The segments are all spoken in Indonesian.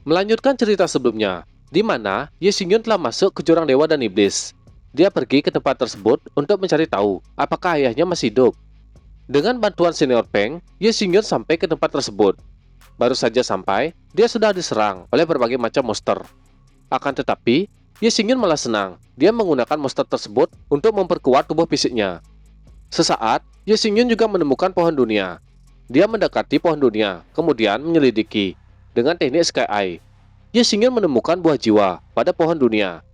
Melanjutkan cerita sebelumnya, di mana Ye Xingyun telah masuk ke jurang dewa dan iblis. Dia pergi ke tempat tersebut untuk mencari tahu apakah ayahnya masih hidup. Dengan bantuan senior Peng, Ye Xingyun sampai ke tempat tersebut. Baru saja sampai, dia sudah diserang oleh berbagai macam monster. Akan tetapi, Ye Xingyun malah senang. Dia menggunakan monster tersebut untuk memperkuat tubuh fisiknya. Sesaat, Ye Xingyun juga menemukan pohon dunia. Dia mendekati pohon dunia, kemudian menyelidiki. Dengan teknik Sky Eye, Ye Xingyun menemukan buah jiwa pada pohon dunia.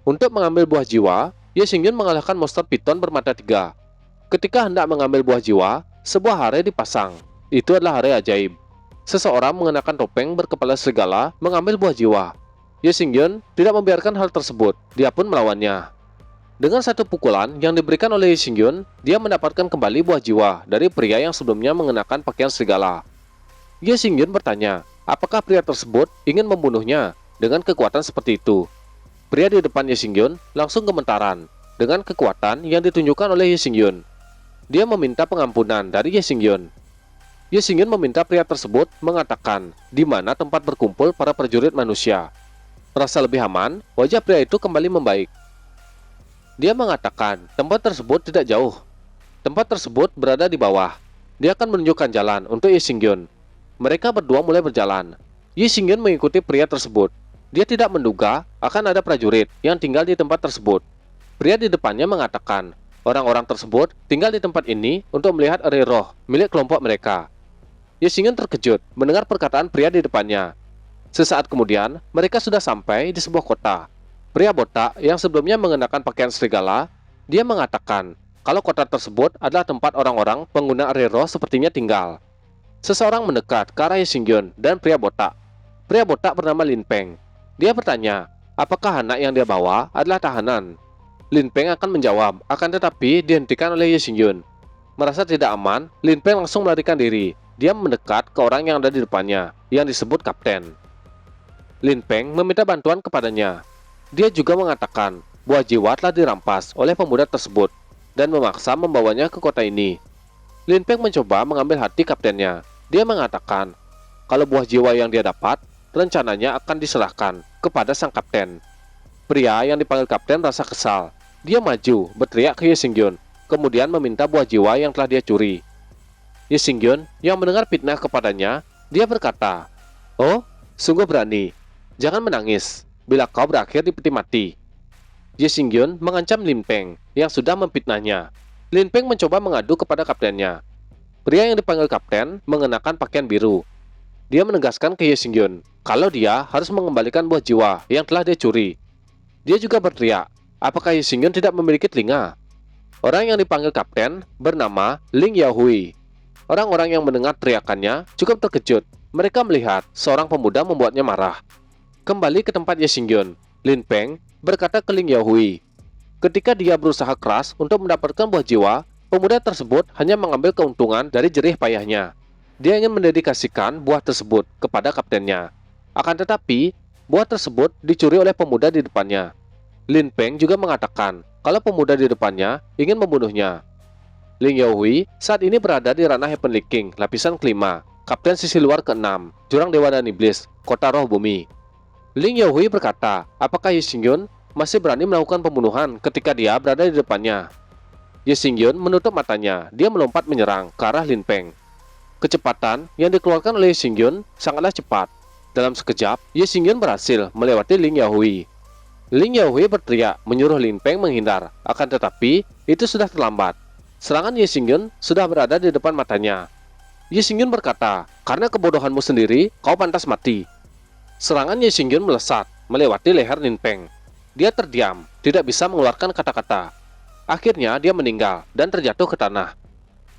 Untuk mengambil buah jiwa, Ye Xingyun mengalahkan monster piton bermata tiga. Ketika hendak mengambil buah jiwa, sebuah hare dipasang. Itu adalah hare ajaib. Seseorang mengenakan topeng berkepala serigala mengambil buah jiwa. Ye Xingyun tidak membiarkan hal tersebut, dia pun melawannya. Dengan satu pukulan yang diberikan oleh Ye Xingyun, dia mendapatkan kembali buah jiwa dari pria yang sebelumnya mengenakan pakaian serigala. Ye Xingyun bertanya, apakah pria tersebut ingin membunuhnya dengan kekuatan seperti itu? Pria di depan Ye Xingyun langsung gemetaran dengan kekuatan yang ditunjukkan oleh Ye Xingyun. Dia meminta pengampunan dari Ye Xingyun. Ye Xingyun meminta pria tersebut mengatakan di mana tempat berkumpul para prajurit manusia. Merasa lebih aman, wajah pria itu kembali membaik. Dia mengatakan tempat tersebut tidak jauh. Tempat tersebut berada di bawah. Dia akan menunjukkan jalan untuk Ye Xingyun. Mereka berdua mulai berjalan. Ye Xingyun mengikuti pria tersebut. Dia tidak menduga akan ada prajurit yang tinggal di tempat tersebut. Pria di depannya mengatakan, orang-orang tersebut tinggal di tempat ini untuk melihat eri roh milik kelompok mereka. Ye Xingyun terkejut mendengar perkataan pria di depannya. Sesaat kemudian, mereka sudah sampai di sebuah kota. Pria botak yang sebelumnya mengenakan pakaian serigala, dia mengatakan kalau kota tersebut adalah tempat orang-orang pengguna eri roh sepertinya tinggal. Seseorang mendekat ke arah Ye Xingyun dan pria botak. Pria botak bernama Lin Peng. Dia bertanya, apakah anak yang dia bawa adalah tahanan? Lin Peng akan menjawab, akan tetapi dihentikan oleh Ye Xingyun. Merasa tidak aman, Lin Peng langsung melarikan diri. Dia mendekat ke orang yang ada di depannya, yang disebut kapten. Lin Peng meminta bantuan kepadanya. Dia juga mengatakan, buah jiwa telah dirampas oleh pemuda tersebut dan memaksa membawanya ke kota ini. Lin Peng mencoba mengambil hati kaptennya. Dia mengatakan, kalau buah jiwa yang dia dapat, rencananya akan diserahkan kepada sang kapten. Pria yang dipanggil kapten rasa kesal. Dia maju, berteriak ke Ye Xingyun, kemudian meminta buah jiwa yang telah dia curi. Ye Xingyun yang mendengar fitnah kepadanya, dia berkata, "Oh, sungguh berani. Jangan menangis. Bila kau berakhir di peti mati." Ye Xingyun mengancam Lin Peng yang sudah memfitnahnya. Lin Peng mencoba mengadu kepada kaptennya. Pria yang dipanggil kapten mengenakan pakaian biru. Dia menegaskan ke Ye Xingyun kalau dia harus mengembalikan buah jiwa yang telah dia curi. Dia juga berteriak, apakah Ye Xingyun tidak memiliki telinga? Orang yang dipanggil kapten bernama Ling Yaohui. Orang-orang yang mendengar teriakannya cukup terkejut. Mereka melihat seorang pemuda membuatnya marah. Kembali ke tempat Ye Xingyun, Lin Peng berkata ke Ling Yaohui. Ketika dia berusaha keras untuk mendapatkan buah jiwa, pemuda tersebut hanya mengambil keuntungan dari jerih payahnya. Dia ingin mendedikasikan buah tersebut kepada kaptennya. Akan tetapi, buah tersebut dicuri oleh pemuda di depannya. Lin Peng juga mengatakan kalau pemuda di depannya ingin membunuhnya. Ling Yaohui saat ini berada di ranah Heavenly King, lapisan kelima, Kapten Sisi Luar ke-6, Jurang Dewa dan Iblis, Kota Roh Bumi. Ling Yaohui berkata, apakah Ye Xingyun masih berani melakukan pembunuhan ketika dia berada di depannya? Ye Xingyun menutup matanya, dia melompat menyerang ke arah Lin Peng. Kecepatan yang dikeluarkan oleh Ye Xingyun sangatlah cepat. Dalam sekejap, Ye Xingyun berhasil melewati Ling Yaohui. Ling Yaohui berteriak menyuruh Lin Peng menghindar, akan tetapi itu sudah terlambat. Serangan Ye Xingyun sudah berada di depan matanya. Ye Xingyun berkata, karena kebodohanmu sendiri, kau pantas mati. Serangan Ye Xingyun melesat, melewati leher Lin Peng. Dia terdiam, tidak bisa mengeluarkan kata-kata. Akhirnya dia meninggal dan terjatuh ke tanah.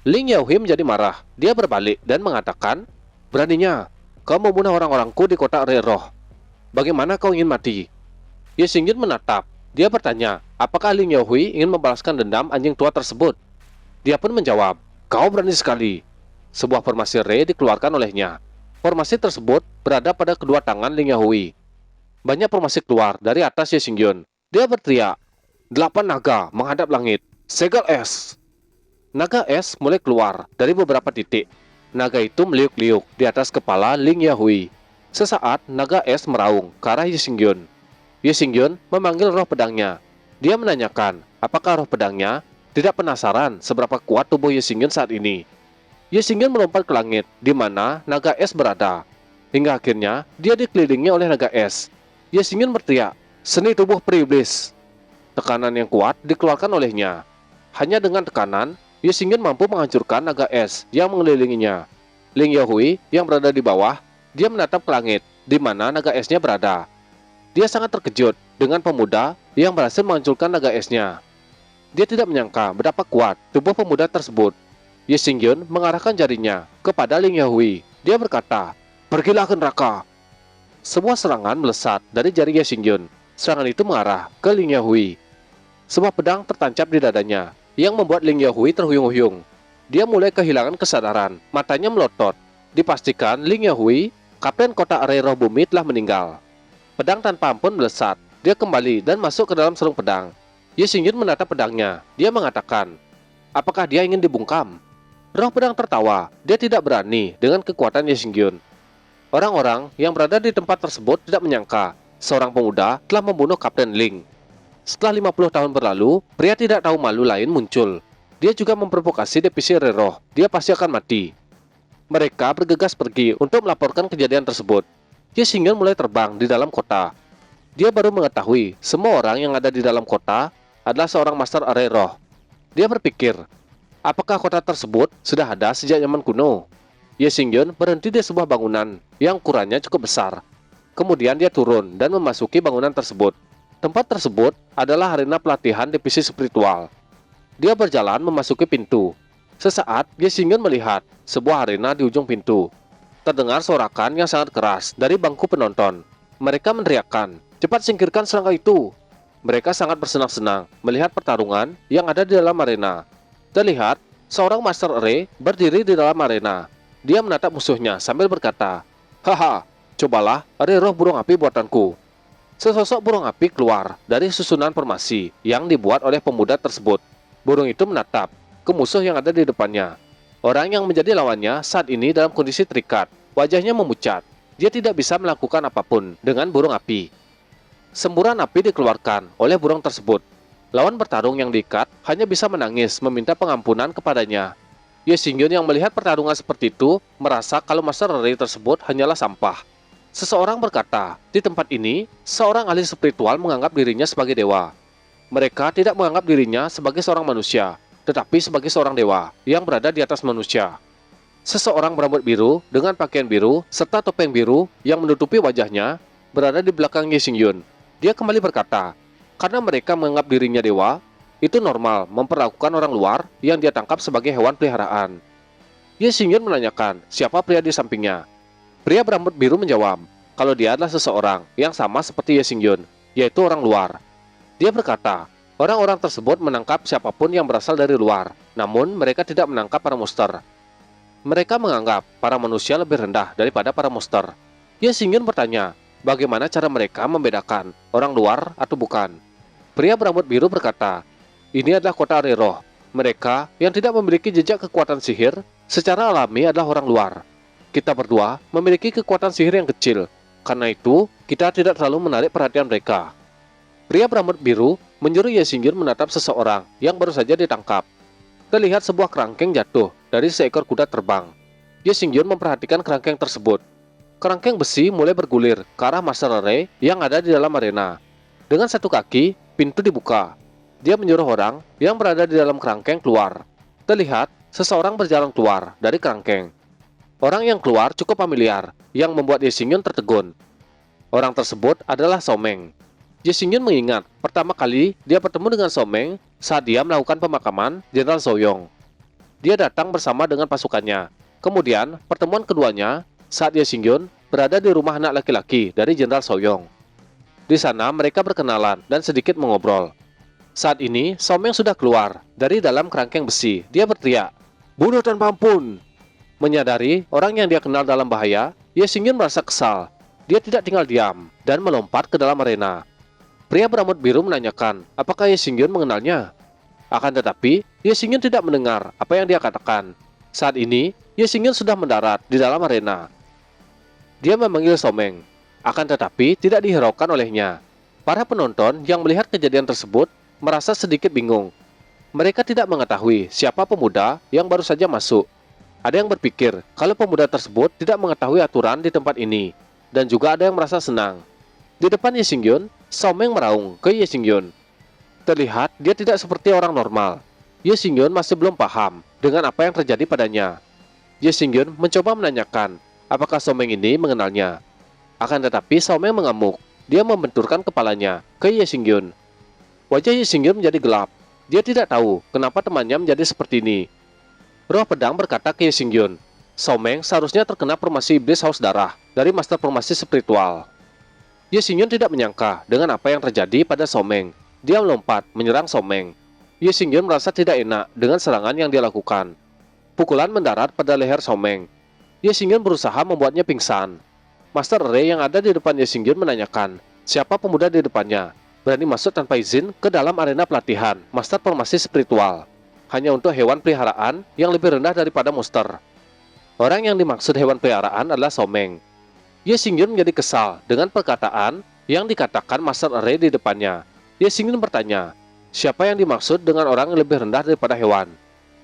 Ling Yaohui menjadi marah. Dia berbalik dan mengatakan, beraninya, kau membunuh orang-orangku di kota Eri Roh. Bagaimana kau ingin mati? Ye Xingyun menatap. Dia bertanya, apakah Ling Yaohui ingin membalaskan dendam anjing tua tersebut? Dia pun menjawab, kau berani sekali. Sebuah formasi Re dikeluarkan olehnya. Formasi tersebut berada pada kedua tangan Ling Yaohui. Banyak formasi keluar dari atas Ye Xingyun. Dia berteriak, 8 naga menghadap langit, segel es. Naga es mulai keluar dari beberapa titik. Naga itu meliuk-liuk di atas kepala Ling Yaohui. Sesaat, naga es meraung ke arah Ye Xingyun. Ye Xingyun memanggil roh pedangnya. Dia menanyakan, apakah roh pedangnya tidak penasaran seberapa kuat tubuh Ye Xingyun saat ini. Ye Xingyun melompat ke langit, di mana naga es berada. Hingga akhirnya, dia dikelilingi oleh naga es. Ye Xingyun berteriak, "Seni tubuh peri iblis." Tekanan yang kuat dikeluarkan olehnya. Hanya dengan tekanan, Ye Xingyun mampu menghancurkan naga es yang mengelilinginya. Ling Yahui yang berada di bawah, dia menatap ke langit, di mana naga esnya berada. Dia sangat terkejut dengan pemuda yang berhasil menghancurkan naga esnya. Dia tidak menyangka betapa kuat tubuh pemuda tersebut. Ye Xingyun mengarahkan jarinya kepada Ling Yahui. Dia berkata, "Pergilah ke neraka." Sebuah serangan melesat dari jari Ye Xingyun. Serangan itu mengarah ke Ling Yahui. Sebuah pedang tertancap di dadanya yang membuat Ling Yahui terhuyung-huyung. Dia mulai kehilangan kesadaran, matanya melotot. Dipastikan Ling Yahui, kapten kota Arai Roh Bumi, telah meninggal. Pedang tanpa ampun melesat. Dia kembali dan masuk ke dalam sarung pedang. Ye Xingyun menatap pedangnya. Dia mengatakan, apakah dia ingin dibungkam? Roh pedang tertawa. Dia tidak berani dengan kekuatan Ye Xingyun. Orang-orang yang berada di tempat tersebut tidak menyangka seorang pemuda telah membunuh Kapten Ling. Setelah 50 tahun berlalu, pria tidak tahu malu lain muncul. Dia juga memprovokasi divisi Roh. Dia pasti akan mati. Mereka bergegas pergi untuk melaporkan kejadian tersebut. Ye Xingyun mulai terbang di dalam kota. Dia baru mengetahui semua orang yang ada di dalam kota adalah seorang Master Arai Roh. Dia berpikir, apakah kota tersebut sudah ada sejak zaman kuno? Ye Xingyun berhenti di sebuah bangunan yang ukurannya cukup besar. Kemudian dia turun dan memasuki bangunan tersebut. Tempat tersebut adalah arena pelatihan divisi spiritual. Dia berjalan memasuki pintu. Sesaat, Ye Xingyun melihat sebuah arena di ujung pintu. Terdengar sorakan yang sangat keras dari bangku penonton. Mereka meneriakkan, "Cepat singkirkan serangga itu!" Mereka sangat bersenang-senang melihat pertarungan yang ada di dalam arena. Terlihat, seorang Master Arai berdiri di dalam arena. Dia menatap musuhnya sambil berkata, "Haha, cobalah Arai Roh burung api buatanku." Sesosok burung api keluar dari susunan formasi yang dibuat oleh pemuda tersebut. Burung itu menatap ke musuh yang ada di depannya. Orang yang menjadi lawannya saat ini dalam kondisi terikat. Wajahnya memucat. Dia tidak bisa melakukan apapun dengan burung api. Semburan api dikeluarkan oleh burung tersebut. Lawan bertarung yang diikat hanya bisa menangis meminta pengampunan kepadanya. Ye Xingyun yang melihat pertarungan seperti itu merasa kalau Master Arai tersebut hanyalah sampah. Seseorang berkata, di tempat ini, seorang ahli spiritual menganggap dirinya sebagai dewa. Mereka tidak menganggap dirinya sebagai seorang manusia, tetapi sebagai seorang dewa yang berada di atas manusia. Seseorang berambut biru dengan pakaian biru serta topeng biru yang menutupi wajahnya berada di belakang Ye Xingyun. Dia kembali berkata, karena mereka menganggap dirinya dewa, itu normal memperlakukan orang luar yang dia tangkap sebagai hewan peliharaan. Ye Xingyun menanyakan siapa pria di sampingnya. Pria berambut biru menjawab, kalau dia adalah seseorang yang sama seperti Ye Xingyun, yaitu orang luar. Dia berkata, orang-orang tersebut menangkap siapapun yang berasal dari luar, namun mereka tidak menangkap para monster. Mereka menganggap para manusia lebih rendah daripada para monster. Ye Xingyun bertanya, bagaimana cara mereka membedakan orang luar atau bukan? Pria berambut biru berkata, ini adalah kota Arai Roh. Mereka yang tidak memiliki jejak kekuatan sihir secara alami adalah orang luar. Kita berdua memiliki kekuatan sihir yang kecil. Karena itu, kita tidak terlalu menarik perhatian mereka. Pria berambut biru menyuruh Ye Xingyun menatap seseorang yang baru saja ditangkap. Terlihat sebuah kerangkeng jatuh dari seekor kuda terbang. Ye Xingyun memperhatikan kerangkeng tersebut. Kerangkeng besi mulai bergulir ke arah Master Arai yang ada di dalam arena. Dengan satu kaki, pintu dibuka. Dia menyuruh orang yang berada di dalam kerangkeng keluar. Terlihat seseorang berjalan keluar dari kerangkeng. Orang yang keluar cukup familiar, yang membuat Ye Xingyun tertegun. Orang tersebut adalah Someng. Ye Xingyun mengingat pertama kali dia bertemu dengan Someng saat dia melakukan pemakaman Jenderal Soyong. Dia datang bersama dengan pasukannya. Kemudian, pertemuan keduanya saat Ye Xingyun berada di rumah anak laki-laki dari Jenderal Soyong. Di sana mereka berkenalan dan sedikit mengobrol. Saat ini, Someng sudah keluar dari dalam kerangkeng besi. Dia berteriak, "Bunuh tanpa ampun!" Menyadari orang yang dia kenal dalam bahaya, Ye Xingyun merasa kesal. Dia tidak tinggal diam dan melompat ke dalam arena. Pria berambut biru menanyakan, apakah Ye Xingyun mengenalnya? Akan tetapi, Ye Xingyun tidak mendengar apa yang dia katakan. Saat ini, Ye Xingyun sudah mendarat di dalam arena. Dia memanggil Someng, akan tetapi tidak dihiraukan olehnya. Para penonton yang melihat kejadian tersebut merasa sedikit bingung. Mereka tidak mengetahui siapa pemuda yang baru saja masuk. Ada yang berpikir kalau pemuda tersebut tidak mengetahui aturan di tempat ini, dan juga ada yang merasa senang. Di depan Ye Xingyun, Someng meraung ke Ye Xingyun. Terlihat dia tidak seperti orang normal. Ye Xingyun masih belum paham dengan apa yang terjadi padanya. Ye Xingyun mencoba menanyakan apakah Someng ini mengenalnya. Akan tetapi Someng mengamuk. Dia membenturkan kepalanya ke Ye Xingyun. Wajah Ye Xingyun menjadi gelap. Dia tidak tahu kenapa temannya menjadi seperti ini. Roh pedang berkata ke Ye Xingyun, Someng seharusnya terkena formasi iblis haus darah dari master formasi spiritual. Ye Xingyun tidak menyangka dengan apa yang terjadi pada Someng. Dia melompat menyerang Someng. Ye Xingyun merasa tidak enak dengan serangan yang dia lakukan. Pukulan mendarat pada leher Someng. Ye Xingyun berusaha membuatnya pingsan. Master Ray yang ada di depan Ye Xingyun menanyakan siapa pemuda di depannya berani masuk tanpa izin ke dalam arena pelatihan master formasi spiritual hanya untuk hewan peliharaan yang lebih rendah daripada monster. Orang yang dimaksud hewan peliharaan adalah Someng. Ye Xingyun menjadi kesal dengan perkataan yang dikatakan Master Ray di depannya. Ye Xingyun bertanya, siapa yang dimaksud dengan orang yang lebih rendah daripada hewan?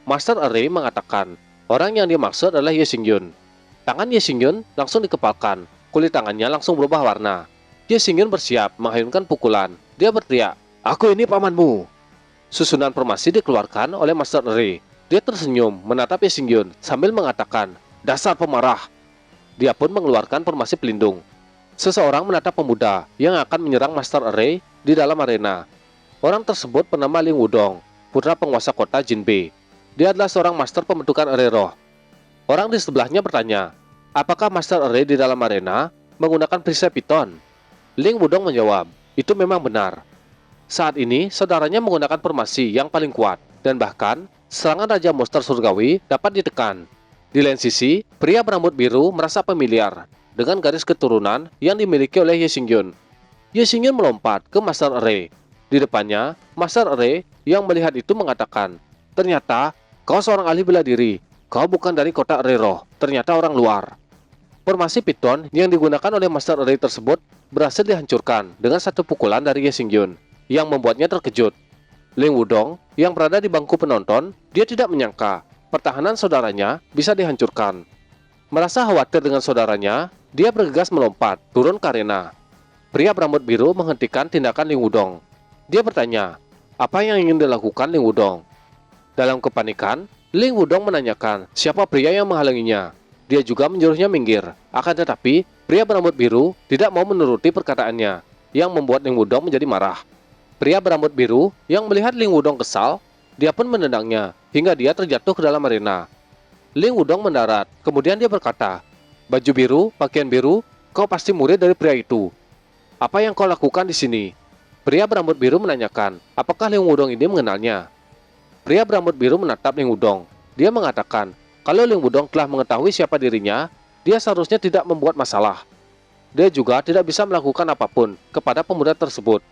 Master Ray mengatakan, orang yang dimaksud adalah Ye Xingyun. Tangan Ye Xingyun langsung dikepalkan, kulit tangannya langsung berubah warna. Ye Xingyun bersiap menghayunkan pukulan. Dia berteriak, aku ini pamanmu. Susunan formasi dikeluarkan oleh Master Ray. Dia tersenyum menatap Ye Xingyun sambil mengatakan, dasar pemarah. Dia pun mengeluarkan formasi pelindung. Seseorang menatap pemuda yang akan menyerang Master Ray di dalam arena. Orang tersebut bernama Ling Wudong, putra penguasa kota Jinbei. Dia adalah seorang master pembentukan ere roh. Orang di sebelahnya bertanya, apakah Master Ray di dalam arena menggunakan perisai piton? Ling Wudong menjawab, itu memang benar. Saat ini, saudaranya menggunakan formasi yang paling kuat, dan bahkan, serangan Raja Monster Surgawi dapat ditekan. Di lain sisi, pria berambut biru merasa familiar dengan garis keturunan yang dimiliki oleh Ye Xingyun. Ye Xingyun melompat ke Master Ray. Di depannya, Master Ray yang melihat itu mengatakan, ternyata, kau seorang ahli bela diri. Kau bukan dari kota Ray Roh, ternyata orang luar. Formasi piton yang digunakan oleh Master Ray tersebut berhasil dihancurkan dengan satu pukulan dari Ye Xingyun yang membuatnya terkejut. Ling Wudong yang berada di bangku penonton, dia tidak menyangka pertahanan saudaranya bisa dihancurkan. Merasa khawatir dengan saudaranya, dia bergegas melompat turun ke arena. Pria berambut biru menghentikan tindakan Ling Wudong. Dia bertanya, apa yang ingin dilakukan Ling Wudong? Dalam kepanikan, Ling Wudong menanyakan siapa pria yang menghalanginya. Dia juga menyuruhnya minggir. Akan tetapi, pria berambut biru tidak mau menuruti perkataannya, yang membuat Ling Wudong menjadi marah. Pria berambut biru yang melihat Ling Wudong kesal, dia pun menendangnya hingga dia terjatuh ke dalam arena. Ling Wudong mendarat, kemudian dia berkata, baju biru, pakaian biru, kau pasti murid dari pria itu. Apa yang kau lakukan di sini? Pria berambut biru menanyakan, apakah Ling Wudong ini mengenalnya? Pria berambut biru menatap Ling Wudong. Dia mengatakan, kalau Ling Wudong telah mengetahui siapa dirinya, dia seharusnya tidak membuat masalah. Dia juga tidak bisa melakukan apapun kepada pemuda tersebut.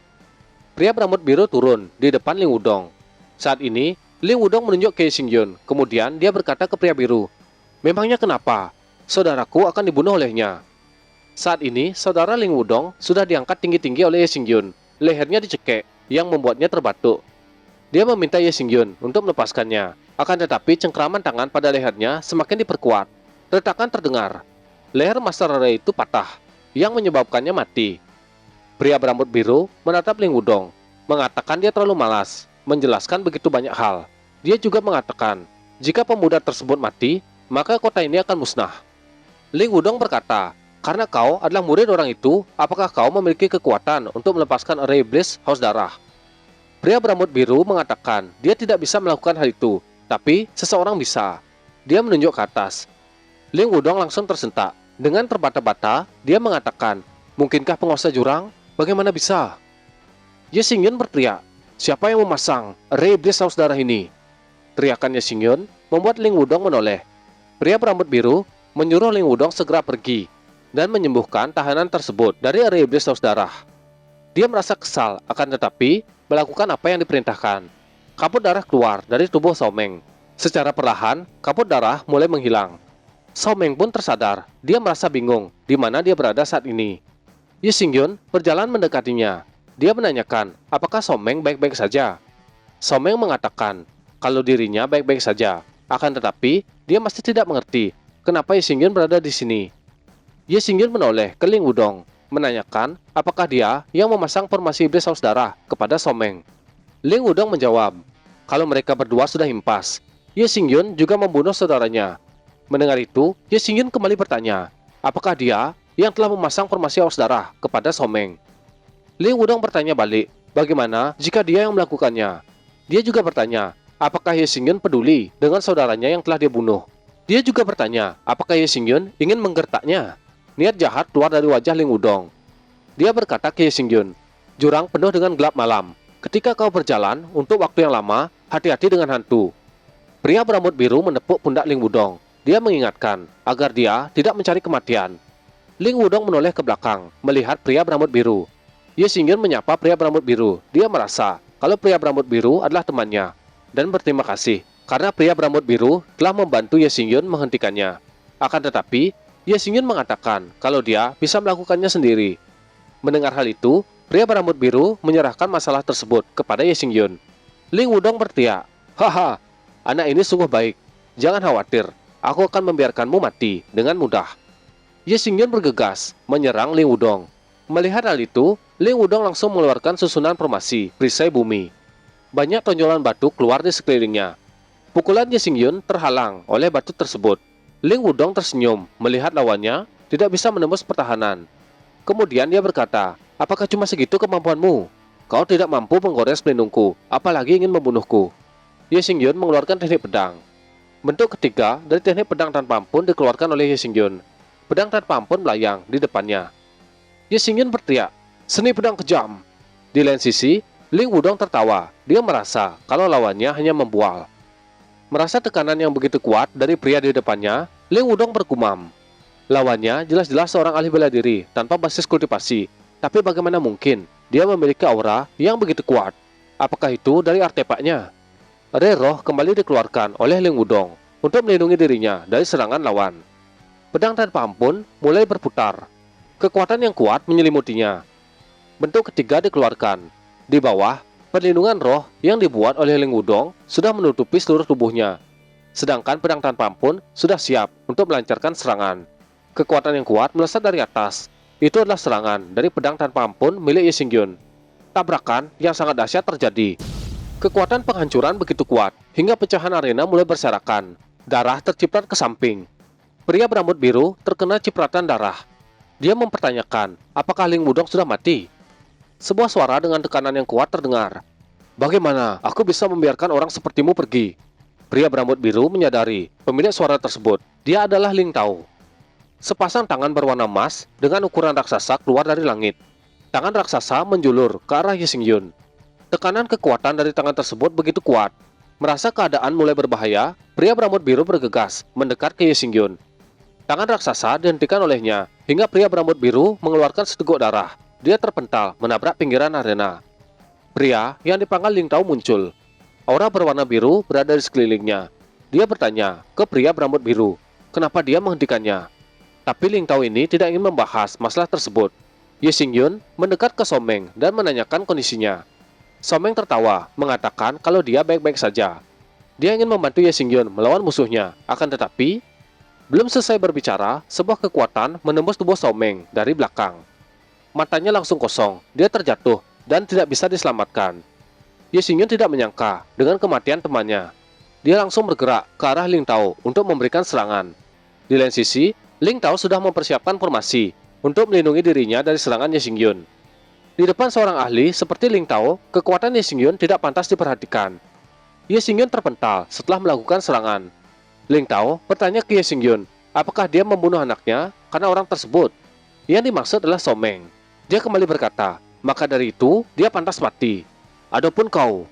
Pria berambut biru turun di depan Ling Wudong. Saat ini, Ling Wudong menunjuk ke Ye Xingyun. Kemudian dia berkata ke pria biru, memangnya kenapa? Saudaraku akan dibunuh olehnya. Saat ini, saudara Ling Wudong sudah diangkat tinggi-tinggi oleh Ye Xingyun. Lehernya dicekek, yang membuatnya terbatuk. Dia meminta Ye Xingyun untuk melepaskannya. Akan tetapi cengkraman tangan pada lehernya semakin diperkuat. Retakan terdengar. Leher Master Ray itu patah, yang menyebabkannya mati. Pria berambut biru menatap Ling Wudong, mengatakan dia terlalu malas menjelaskan begitu banyak hal. Dia juga mengatakan, jika pemuda tersebut mati, maka kota ini akan musnah. Ling Wudong berkata, karena kau adalah murid orang itu, apakah kau memiliki kekuatan untuk melepaskan ere iblis haus darah? Pria berambut biru mengatakan dia tidak bisa melakukan hal itu, tapi seseorang bisa. Dia menunjuk ke atas. Ling Wudong langsung tersentak. Dengan terbata-bata, dia mengatakan, mungkinkah penguasa jurang? Bagaimana bisa? Ye Xingyun berteriak, siapa yang memasang ere iblis haus darah ini? Teriakan Ye Xingyun membuat Ling Wudong menoleh. Pria berambut biru menyuruh Ling Wudong segera pergi dan menyembuhkan tahanan tersebut dari ere iblis haus darah. Dia merasa kesal, akan tetapi melakukan apa yang diperintahkan. Kabut darah keluar dari tubuh Someng. Secara perlahan, kabut darah mulai menghilang. Someng pun tersadar. Dia merasa bingung di mana dia berada saat ini. Ye Xingyun berjalan mendekatinya. Dia menanyakan apakah Someng baik-baik saja. Someng mengatakan kalau dirinya baik-baik saja, akan tetapi dia masih tidak mengerti kenapa Ye Xingyun berada di sini. Ye Xingyun menoleh ke Ling Wudong, menanyakan apakah dia yang memasang formasi iblis saus darah kepada Someng. Ling Wudong menjawab, kalau mereka berdua sudah impas, Ye Xingyun juga membunuh saudaranya. Mendengar itu, Ye Xingyun kembali bertanya, apakah dia yang telah memasang formasi saus darah kepada Someng. Ling Wudong bertanya balik, bagaimana jika dia yang melakukannya? Dia juga bertanya, apakah Ye Xingyun peduli dengan saudaranya yang telah dia bunuh? Dia juga bertanya, apakah Ye Xingyun ingin menggertaknya? Niat jahat keluar dari wajah Ling Wudong. Dia berkata ke Ye Xingyun, jurang penuh dengan gelap malam. Ketika kau berjalan untuk waktu yang lama, hati-hati dengan hantu. Pria berambut biru menepuk pundak Ling Wudong. Dia mengingatkan agar dia tidak mencari kematian. Ling Wudong menoleh ke belakang, melihat pria berambut biru. Ye Xingyun menyapa pria berambut biru. Dia merasa kalau pria berambut biru adalah temannya, dan berterima kasih karena pria berambut biru telah membantu Ye Xingyun menghentikannya. Akan tetapi, Ye Xingyun mengatakan kalau dia bisa melakukannya sendiri. Mendengar hal itu, pria berambut biru menyerahkan masalah tersebut kepada Ye Xingyun. Ling Wudong berteriak, haha, anak ini sungguh baik. Jangan khawatir, aku akan membiarkanmu mati dengan mudah. Ye Xingyun bergegas menyerang Ling Wudong. Melihat hal itu, Ling Wudong langsung mengeluarkan susunan formasi perisai bumi. Banyak tonjolan batu keluar di sekelilingnya. Pukulan Ye Xingyun terhalang oleh batu tersebut. Ling Wudong tersenyum melihat lawannya tidak bisa menembus pertahanan. Kemudian dia berkata, apakah cuma segitu kemampuanmu? Kau tidak mampu menggores pelindungku, apalagi ingin membunuhku. Ye Xingyun mengeluarkan teknik pedang. Bentuk ketiga dari teknik pedang tanpa ampun dikeluarkan oleh Ye Xingyun. Pedang tanpa ampun melayang di depannya. Ye Xingyun berteriak, seni pedang kejam. Di lain sisi, Ling Wudong tertawa. Dia merasa kalau lawannya hanya membual. Merasa tekanan yang begitu kuat dari pria di depannya, Ling Wudong bergumam. Lawannya jelas-jelas seorang ahli bela diri tanpa basis kultivasi. Tapi bagaimana mungkin dia memiliki aura yang begitu kuat? Apakah itu dari artefaknya? Re roh kembali dikeluarkan oleh Ling Wudong untuk melindungi dirinya dari serangan lawan. Pedang tanpa ampun mulai berputar. Kekuatan yang kuat menyelimutinya. Bentuk ketiga dikeluarkan. Di bawah, perlindungan roh yang dibuat oleh Ling Wudong sudah menutupi seluruh tubuhnya. Sedangkan pedang tanpa ampun sudah siap untuk melancarkan serangan. Kekuatan yang kuat melesat dari atas. Itu adalah serangan dari pedang tanpa ampun milik Ye Xingyun. Tabrakan yang sangat dahsyat terjadi. Kekuatan penghancuran begitu kuat hingga pecahan arena mulai berserakan. Darah terciprat ke samping. Pria berambut biru terkena cipratan darah. Dia mempertanyakan, apakah Ling Wudong sudah mati? Sebuah suara dengan tekanan yang kuat terdengar. Bagaimana aku bisa membiarkan orang sepertimu pergi? Pria berambut biru menyadari pemilik suara tersebut. Dia adalah Ling Tao. Sepasang tangan berwarna emas dengan ukuran raksasa keluar dari langit. Tangan raksasa menjulur ke arah Ye Xingyun. Tekanan kekuatan dari tangan tersebut begitu kuat. Merasa keadaan mulai berbahaya, pria berambut biru bergegas mendekat ke Ye Xingyun. Tangan raksasa dihentikan olehnya, hingga pria berambut biru mengeluarkan seteguk darah. Dia terpental menabrak pinggiran arena. Pria yang dipanggal Ling Tao muncul. Aura berwarna biru berada di sekelilingnya. Dia bertanya ke pria berambut biru, kenapa dia menghentikannya. Tapi Ling Tao ini tidak ingin membahas masalah tersebut. Ye Xingyun mendekat ke Someng dan menanyakan kondisinya. Someng tertawa, mengatakan kalau dia baik-baik saja. Dia ingin membantu Ye Xingyun melawan musuhnya, akan tetapi belum selesai berbicara, sebuah kekuatan menembus tubuh Someng dari belakang. Matanya langsung kosong, dia terjatuh dan tidak bisa diselamatkan. Ye Xingyun tidak menyangka dengan kematian temannya. Dia langsung bergerak ke arah Ling Tao untuk memberikan serangan. Di lain sisi, Ling Tao sudah mempersiapkan formasi untuk melindungi dirinya dari serangan Ye Xingyun. Di depan seorang ahli seperti Ling Tao, kekuatan Ye Xingyun tidak pantas diperhatikan. Ye Xingyun terpental setelah melakukan serangan. Ling Tao bertanya ke Ye Xingyun, apakah dia membunuh anaknya karena orang tersebut? Yang dimaksud adalah Someng. Dia kembali berkata, maka dari itu dia pantas mati. Adapun kau.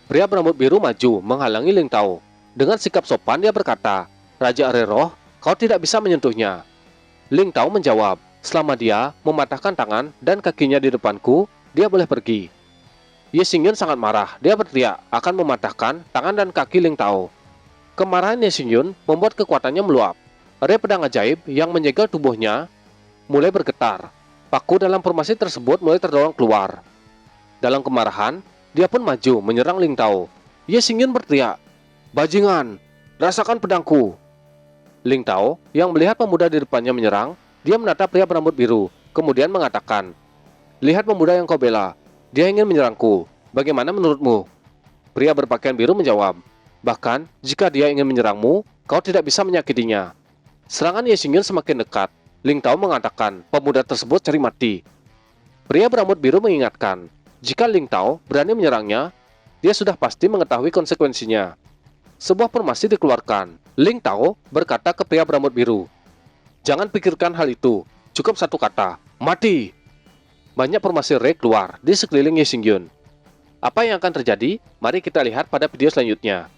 Pria berambut biru maju menghalangi Ling Tao. Dengan sikap sopan dia berkata, Raja Areroh, kau tidak bisa menyentuhnya. Ling Tao menjawab, selama dia mematahkan tangan dan kakinya di depanku, dia boleh pergi. Ye Xingyun sangat marah. Dia berteriak akan mematahkan tangan dan kaki Ling Tao. Kemarahan Ye Xingyun membuat kekuatannya meluap. Ray pedang ajaib yang menyegel tubuhnya mulai bergetar. Paku dalam formasi tersebut mulai terdorong keluar. Dalam kemarahan, dia pun maju menyerang Ling Tao. Ye Xingyun berteriak, "Bajingan, rasakan pedangku!" Ling Tao yang melihat pemuda di depannya menyerang, dia menatap pria berambut biru, kemudian mengatakan, "Lihat pemuda yang kau bela, dia ingin menyerangku. Bagaimana menurutmu?" Pria berpakaian biru menjawab, "Bahkan jika dia ingin menyerangmu, kau tidak bisa menyakitinya." Serangan Ye Xingyun semakin dekat. Ling Tao mengatakan pemuda tersebut cari mati. Pria berambut biru mengingatkan, jika Ling Tao berani menyerangnya, dia sudah pasti mengetahui konsekuensinya. Sebuah formasi dikeluarkan. Ling Tao berkata ke pria berambut biru, "Jangan pikirkan hal itu, cukup satu kata, mati." Banyak formasi Re keluar di sekeliling Ye Xingyun. Apa yang akan terjadi? Mari kita lihat pada video selanjutnya.